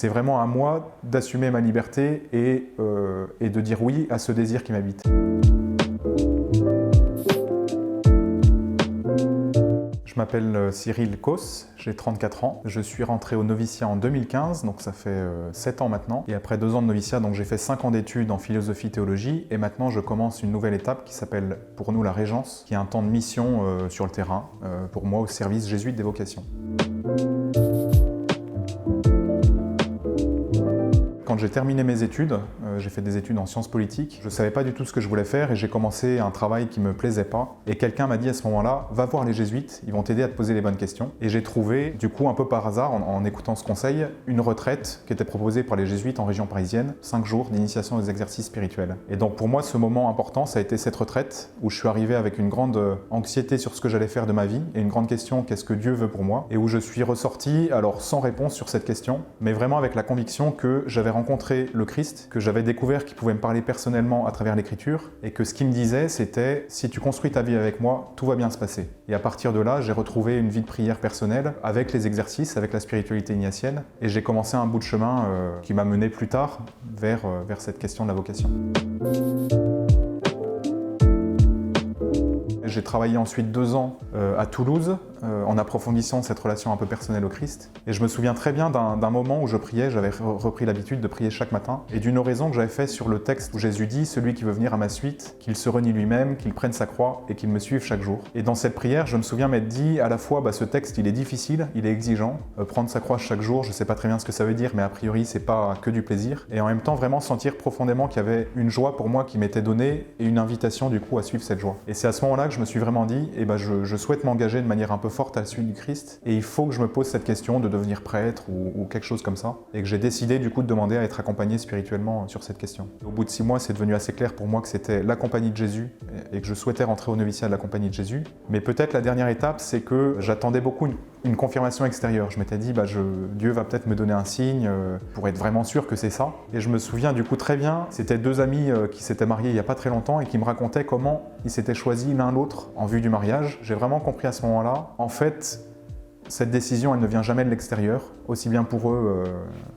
C'est vraiment à moi d'assumer ma liberté et de dire oui à ce désir qui m'habite. Je m'appelle Cyril Causse, j'ai 34 ans. Je suis rentré au noviciat en 2015, donc ça fait 7 ans maintenant. Et après 2 ans de noviciat, donc j'ai fait 5 ans d'études en philosophie-théologie. Et maintenant, je commence une nouvelle étape qui s'appelle pour nous la Régence, qui est un temps de mission sur le terrain, pour moi au service jésuite des vocations. Quand j'ai terminé mes études, j'ai fait des études en sciences politiques, je ne savais pas du tout ce que je voulais faire et j'ai commencé un travail qui ne me plaisait pas. Et quelqu'un m'a dit à ce moment-là, va voir les jésuites, ils vont t'aider à te poser les bonnes questions. Et j'ai trouvé, du coup un peu par hasard, en écoutant ce conseil, une retraite qui était proposée par les jésuites en région parisienne, 5 jours d'initiation aux exercices spirituels. Et donc pour moi, ce moment important, ça a été cette retraite où je suis arrivé avec une grande anxiété sur ce que j'allais faire de ma vie et une grande question, qu'est-ce que Dieu veut pour moi? Et où je suis ressorti, alors sans réponse sur cette question, mais vraiment avec la conviction que j'avais rencontré le Christ, que j'avais découvert qu'il pouvait me parler personnellement à travers l'écriture et que ce qu'il me disait c'était « si tu construis ta vie avec moi, tout va bien se passer ». Et à partir de là, j'ai retrouvé une vie de prière personnelle avec les exercices, avec la spiritualité ignatienne et j'ai commencé un bout de chemin qui m'a mené plus tard vers cette question de la vocation. J'ai travaillé ensuite 2 ans à Toulouse en approfondissant cette relation un peu personnelle au Christ. Et je me souviens très bien d'un moment où je priais, j'avais repris l'habitude de prier chaque matin, et d'une oraison que j'avais faite sur le texte où Jésus dit « Celui qui veut venir à ma suite, qu'il se renie lui-même, qu'il prenne sa croix et qu'il me suive chaque jour ». Et dans cette prière, je me souviens m'être dit à la fois ce texte il est difficile, il est exigeant, prendre sa croix chaque jour, je sais pas très bien ce que ça veut dire, mais a priori c'est pas que du plaisir. Et en même temps vraiment sentir profondément qu'il y avait une joie pour moi qui m'était donnée et une invitation du coup à suivre cette joie. Et c'est à ce moment-là que je me suis vraiment dit, je souhaite m'engager de manière un peu forte à la suite du Christ et il faut que je me pose cette question de devenir prêtre ou quelque chose comme ça. Et que j'ai décidé du coup de demander à être accompagné spirituellement sur cette question. Et au bout de 6 mois, c'est devenu assez clair pour moi que c'était la compagnie de Jésus et que je souhaitais rentrer au noviciat de la compagnie de Jésus. Mais peut-être la dernière étape, c'est que j'attendais beaucoup une confirmation extérieure. Je m'étais dit, Dieu va peut-être me donner un signe pour être vraiment sûr que c'est ça. Et je me souviens du coup très bien, c'était 2 amis qui s'étaient mariés il n'y a pas très longtemps et qui me racontaient comment ils s'étaient choisis l'un l'autre en vue du mariage. J'ai vraiment compris à ce moment-là, en fait, cette décision, elle ne vient jamais de l'extérieur, aussi bien pour eux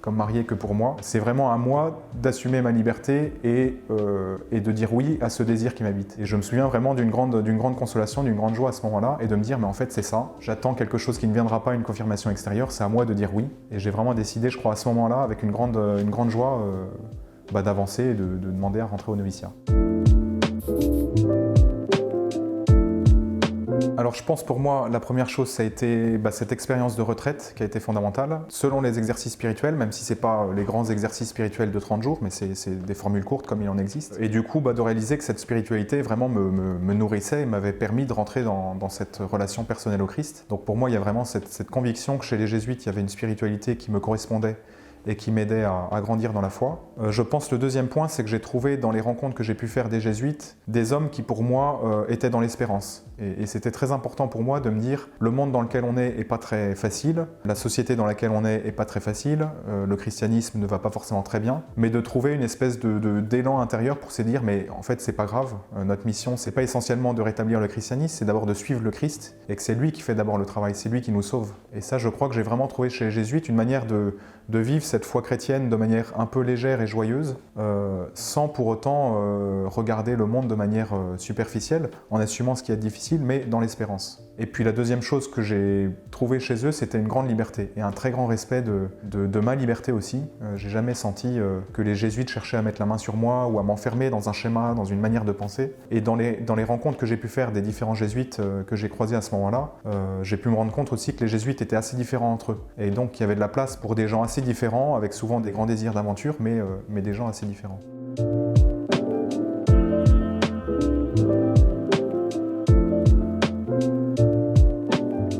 comme mariés que pour moi. C'est vraiment à moi d'assumer ma liberté et de dire oui à ce désir qui m'habite. Et je me souviens vraiment d'une grande consolation, d'une grande joie à ce moment-là, et de me dire, mais en fait c'est ça, j'attends quelque chose qui ne viendra pas, une confirmation extérieure, c'est à moi de dire oui. Et j'ai vraiment décidé, je crois, à ce moment-là, avec une grande joie, d'avancer et de demander à rentrer au noviciat. Alors je pense pour moi, la première chose, ça a été cette expérience de retraite qui a été fondamentale. Selon les exercices spirituels, même si ce n'est pas les grands exercices spirituels de 30 jours, mais c'est des formules courtes comme il en existe. Et du coup, de réaliser que cette spiritualité vraiment me nourrissait et m'avait permis de rentrer dans cette relation personnelle au Christ. Donc pour moi, il y a vraiment cette conviction que chez les jésuites, il y avait une spiritualité qui me correspondait et qui m'aidait à grandir dans la foi. Je pense le deuxième point, c'est que j'ai trouvé dans les rencontres que j'ai pu faire des jésuites, des hommes qui pour moi étaient dans l'espérance. Et c'était très important pour moi de me dire, le monde dans lequel on est pas très facile, la société dans laquelle on est pas très facile, le christianisme ne va pas forcément très bien, mais de trouver une espèce d'élan intérieur pour se dire, mais en fait c'est pas grave, notre mission c'est pas essentiellement de rétablir le christianisme, c'est d'abord de suivre le Christ, et que c'est lui qui fait d'abord le travail, c'est lui qui nous sauve. Et ça je crois que j'ai vraiment trouvé chez les jésuites une manière de vivre cette foi chrétienne de manière un peu légère et joyeuse, sans pour autant regarder le monde de manière superficielle, en assumant ce qui est difficile, mais dans l'espérance. Et puis la deuxième chose que j'ai trouvée chez eux, c'était une grande liberté et un très grand respect de ma liberté aussi. J'ai jamais senti que les jésuites cherchaient à mettre la main sur moi ou à m'enfermer dans un schéma, dans une manière de penser. Et dans les rencontres que j'ai pu faire des différents jésuites que j'ai croisés à ce moment-là, j'ai pu me rendre compte aussi que les jésuites étaient assez différents entre eux. Et donc il y avait de la place pour des gens assez différents, avec souvent des grands désirs d'aventure, mais des gens assez différents.